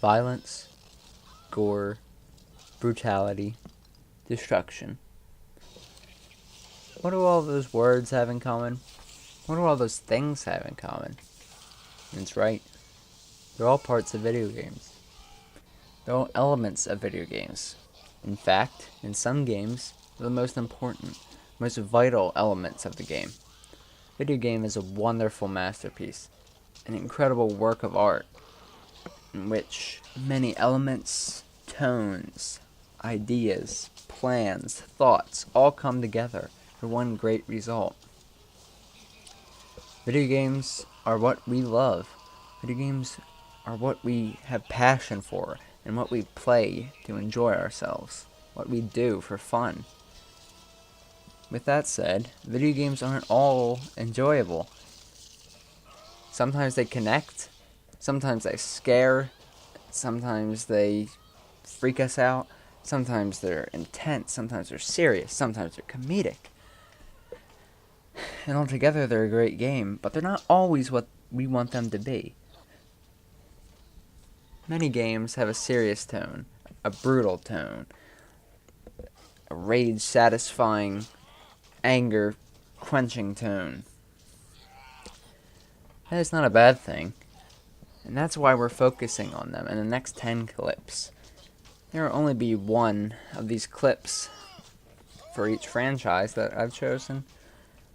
Violence, gore, brutality, destruction. What do all those words have in common? What do all those things have in common? That's right. They're all parts of video games. They're all elements of video games. In fact, in some games, they're the most important, most vital elements of the game. Video game is a wonderful masterpiece, an incredible work of art, in which many elements, tones, ideas, plans, thoughts all come together for one great result. Video games are what we love. Video games are what we have passion for and what we play to enjoy ourselves, what we do for fun. With that said, video games aren't all enjoyable. Sometimes they connect, sometimes they scare, sometimes they freak us out, sometimes they're intense, sometimes they're serious, sometimes they're comedic. And altogether they're a great game, but they're not always what we want them to be. Many games have a serious tone, a brutal tone, a rage-satisfying, anger-quenching tone. That is not a bad thing, and that's why we're focusing on them in the next 10 clips. There will only be one of these clips for each franchise that I've chosen,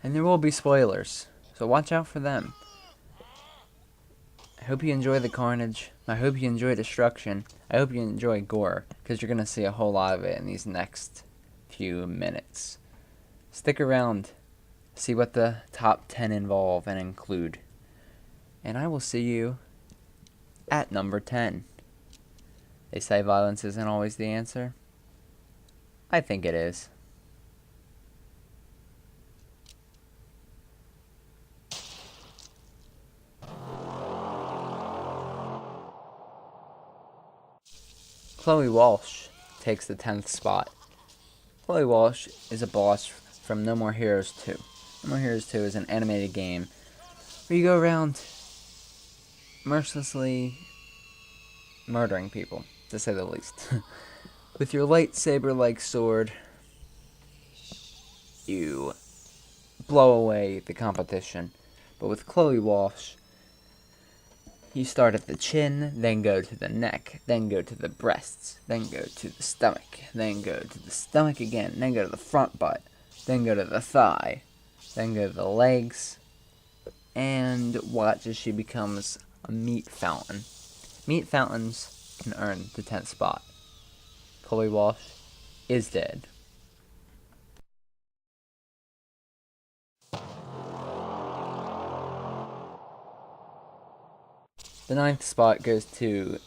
and there will be spoilers, so watch out for them. I hope you enjoy the carnage. I hope you enjoy destruction. I hope you enjoy gore, because you're going to see a whole lot of it in these next few minutes. Stick around, see what the top 10 involve and include. And I will see you at number 10. They say violence isn't always the answer. I think it is. Chloe Walsh takes the 10th spot. Chloe Walsh is a boss from No More Heroes 2. No More Heroes 2 is an animated game where you go around mercilessly murdering people, to say the least. With your lightsaber-like sword, you blow away the competition. But with Chloe Walsh, you start at the chin, then go to the neck, then go to the breasts, then go to the stomach, then go to the stomach again, then go to the front butt, then go to the thigh, then go to the legs, and watch as she becomes a meat fountain. Meat fountains can earn the 10th spot. Chloe Walsh is dead. The 9th spot goes to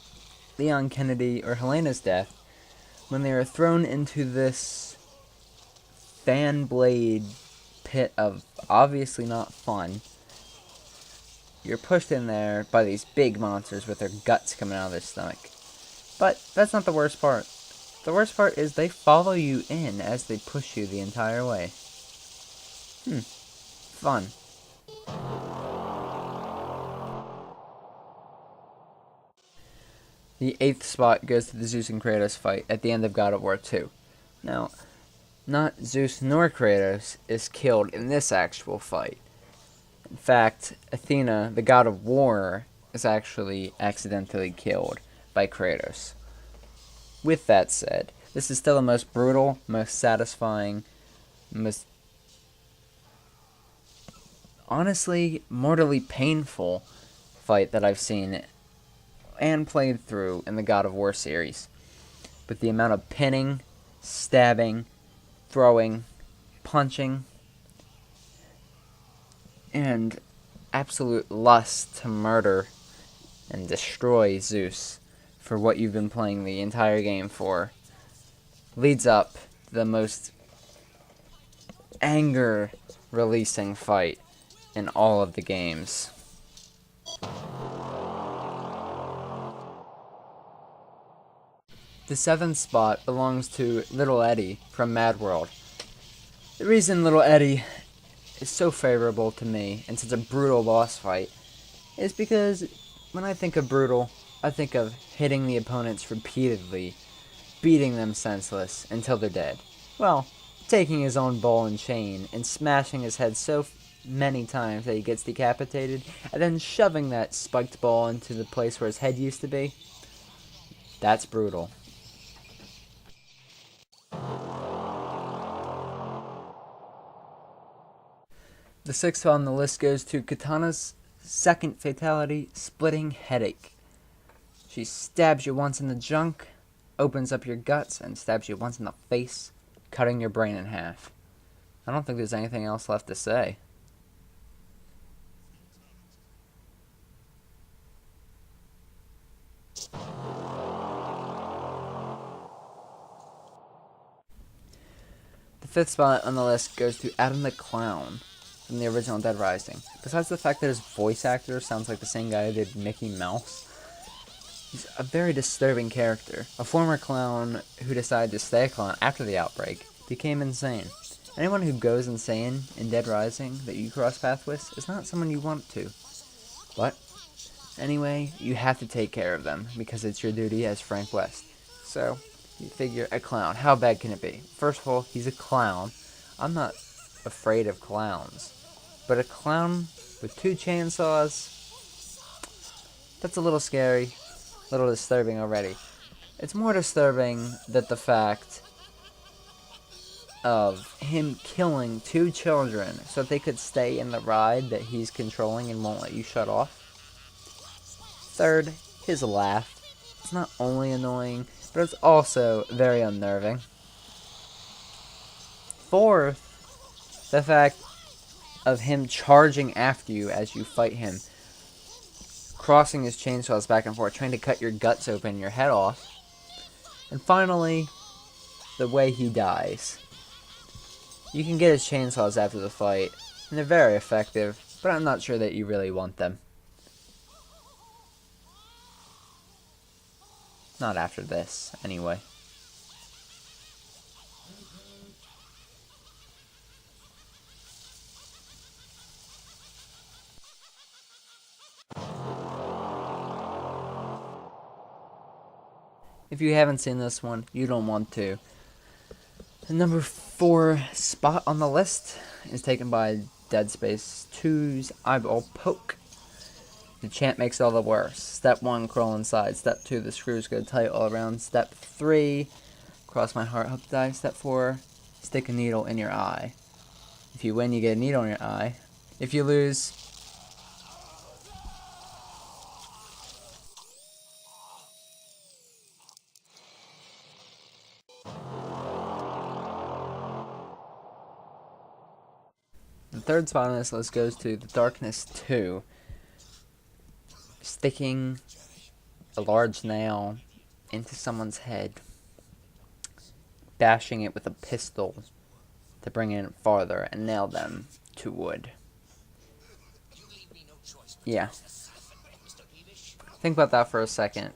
Leon Kennedy or Helena's death when they are thrown into this fan blade pit of obviously not fun. You're pushed in there by these big monsters with their guts coming out of their stomach. But that's not the worst part. The worst part is they follow you in as they push you the entire way. Fun. The 8th spot goes to the Zeus and Kratos fight at the end of God of War 2. Now, not Zeus nor Kratos is killed in this actual fight. In fact, Athena, the god of war, is actually accidentally killed by Kratos. With that said, this is still the most brutal, most satisfying, most honestly mortally painful fight that I've seen and played through in the God of War series. With the amount of pinning, stabbing, throwing, punching, and absolute lust to murder and destroy Zeus for what you've been playing the entire game for, leads up to the most anger-releasing fight in all of the games. The 7th spot belongs to Little Eddie from Mad World. The reason Little Eddie is so favorable to me and such a brutal boss fight is because when I think of brutal, I think of hitting the opponents repeatedly, beating them senseless until they're dead. Well, taking his own ball and chain and smashing his head so many times that he gets decapitated, and then shoving that spiked ball into the place where his head used to be. That's brutal. The sixth on the list goes to Katana's second fatality, Splitting Headache. She stabs you once in the junk, opens up your guts, and stabs you once in the face, cutting your brain in half. I don't think there's anything else left to say. The fifth spot on the list goes to Adamek Clown from the original Dead Rising. Besides the fact that his voice actor sounds like the same guy who did Mickey Mouse, he's a very disturbing character. A former clown who decided to stay a clown after the outbreak became insane. Anyone who goes insane in Dead Rising that you cross paths with is not someone you want to. But anyway, you have to take care of them because it's your duty as Frank West. So, you figure, a clown, how bad can it be? First of all, he's a clown. I'm not afraid of clowns. But a clown with 2 chainsaws, that's a little scary, a little disturbing already. It's more disturbing that the fact of him killing 2 children so that they could stay in the ride that he's controlling and won't let you shut off. Third, his laugh. It's not only annoying, but it's also very unnerving. Fourth, the fact of him charging after you as you fight him, crossing his chainsaws back and forth, trying to cut your guts open and your head off. And finally, the way he dies. You can get his chainsaws after the fight, and they're very effective, but I'm not sure that you really want them. Not after this, anyway. If you haven't seen this one, you don't want to. The number 4 spot on the list is taken by Dead Space 2's Eyeball Poke. The chant makes it all the worse. Step 1, crawl inside. Step 2, the screws go tight all around. Step 3, cross my heart, hope to die. Step 4, stick a needle in your eye. If you win, you get a needle in your eye. If you lose, the third spot on this list goes to The Darkness 2. Sticking a large nail into someone's head, bashing it with a pistol to bring it farther and nail them to wood. Yeah. Think about that for a second.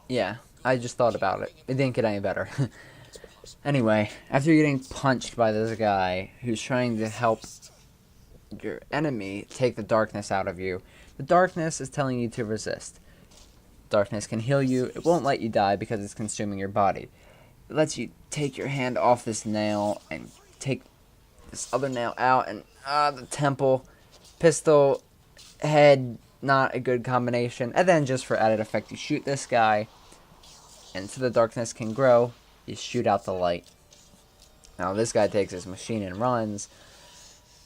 Yeah, I just thought about it. It didn't get any better. Anyway, after getting punched by this guy who's trying to help your enemy take the darkness out of you, the darkness is telling you to resist. Darkness can heal you. It won't let you die because it's consuming your body. It lets you take your hand off this nail and take this other nail out, and the temple, pistol, head, not a good combination. And then just for added effect, you shoot this guy, and so the darkness can grow, you shoot out the light. Now this guy takes his machine and runs,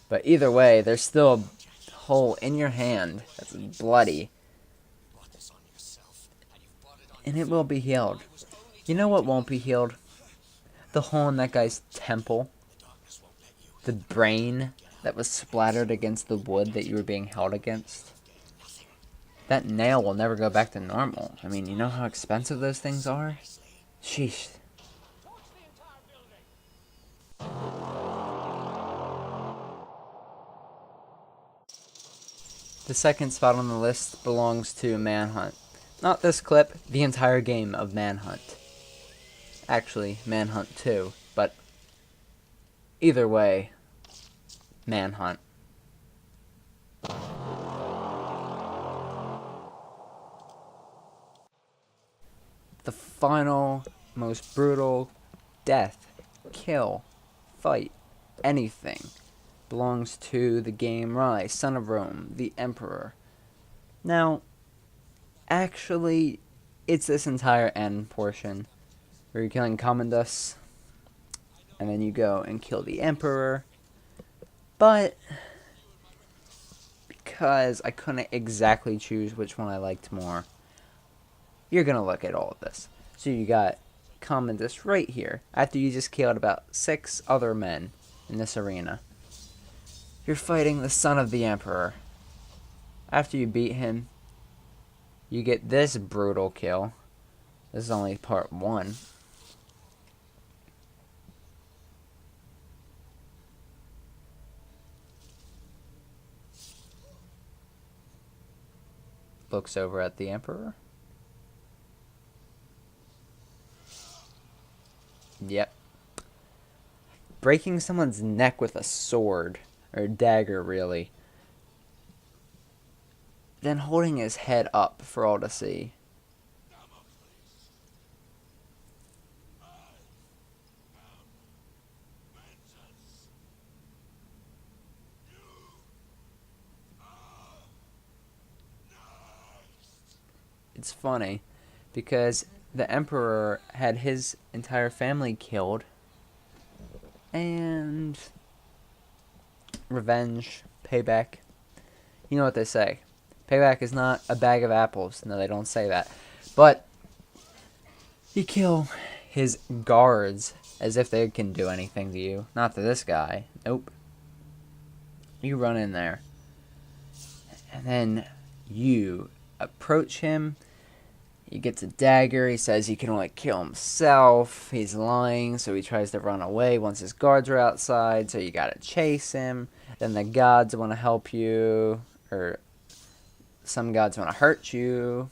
but either way, there's still a hole in your hand that's bloody, and it will be healed. You know what won't be healed? The hole in that guy's temple. The brain that was splattered against the wood that you were being held against. That nail will never go back to normal. I mean, you know how expensive those things are? Sheesh. The second spot on the list belongs to Manhunt. Not this clip, the entire game of Manhunt. Actually, Manhunt 2, but either way, Manhunt. final, most brutal death, kill, fight, anything belongs to the game Rai, son of Rome, the Emperor. Now, actually, it's this entire end portion where you're killing Commandus, and then you go and kill the Emperor. But because I couldn't exactly choose which one I liked more, you're gonna look at all of this. So you got Commandus right here, after you just killed about 6 other men in this arena. You're fighting the son of the Emperor. After you beat him, you get this brutal kill. This is only part 1. Looks over at the Emperor. Yep. Breaking someone's neck with a sword, or a dagger really. Then holding his head up for all to see. It's funny because the Emperor had his entire family killed, and revenge, payback. You know what they say. Payback is not a bag of apples. No, they don't say that. But you kill his guards as if they can do anything to you. Not to this guy. Nope. You run in there. And then you approach him. He gets a dagger. He says he can only kill himself. He's lying, so he tries to run away once his guards are outside. So you gotta chase him. Then the gods want to help you, or some gods want to hurt you.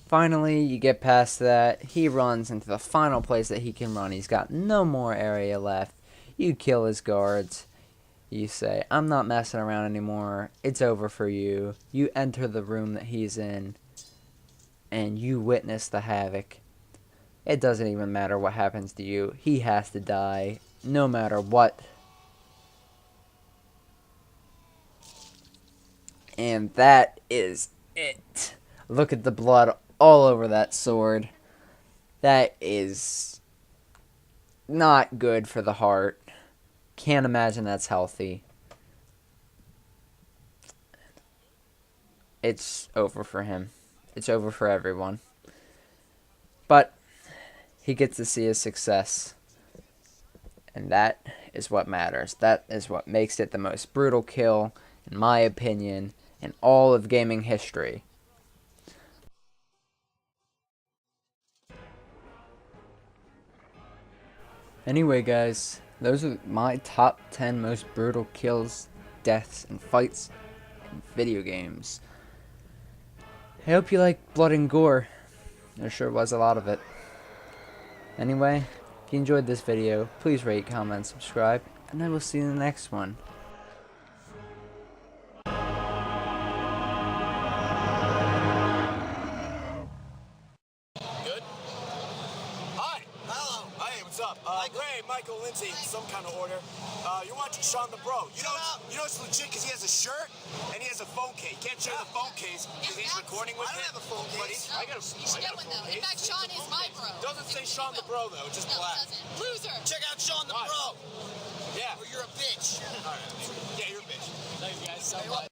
Finally, you get past that. He runs into the final place that he can run. He's got no more area left. You kill his guards. You say, I'm not messing around anymore. It's over for you. You enter the room that he's in, and you witness the havoc. It doesn't even matter what happens to you. He has to die, no matter what. And that is it. Look at the blood all over that sword. That is not good for the heart. Can't imagine that's healthy. It's over for him. It's over for everyone. But he gets to see his success. And that is what matters. That is what makes it the most brutal kill, in my opinion, in all of gaming history. Anyway, guys, those are my top 10 most brutal kills, deaths, and fights in video games. I hope you like blood and gore. There sure was a lot of it. Anyway, if you enjoyed this video, please rate, comment, subscribe, and I will see you in the next one. Michael Lindsay, some kind of order. You're watching Shawnthebro. You know it's legit because he has a shirt and he has a phone case. Can't show the phone case because he's recording with it. I don't have a phone case. I got a phone case. You should get one though. In fact, Shawn is my bro. Doesn't say Shawnthebro though. It's just black. Loser. Check out Shawnthebro. Yeah. Or you're a bitch. All right. Yeah, you're a bitch. Thanks, guys. So much.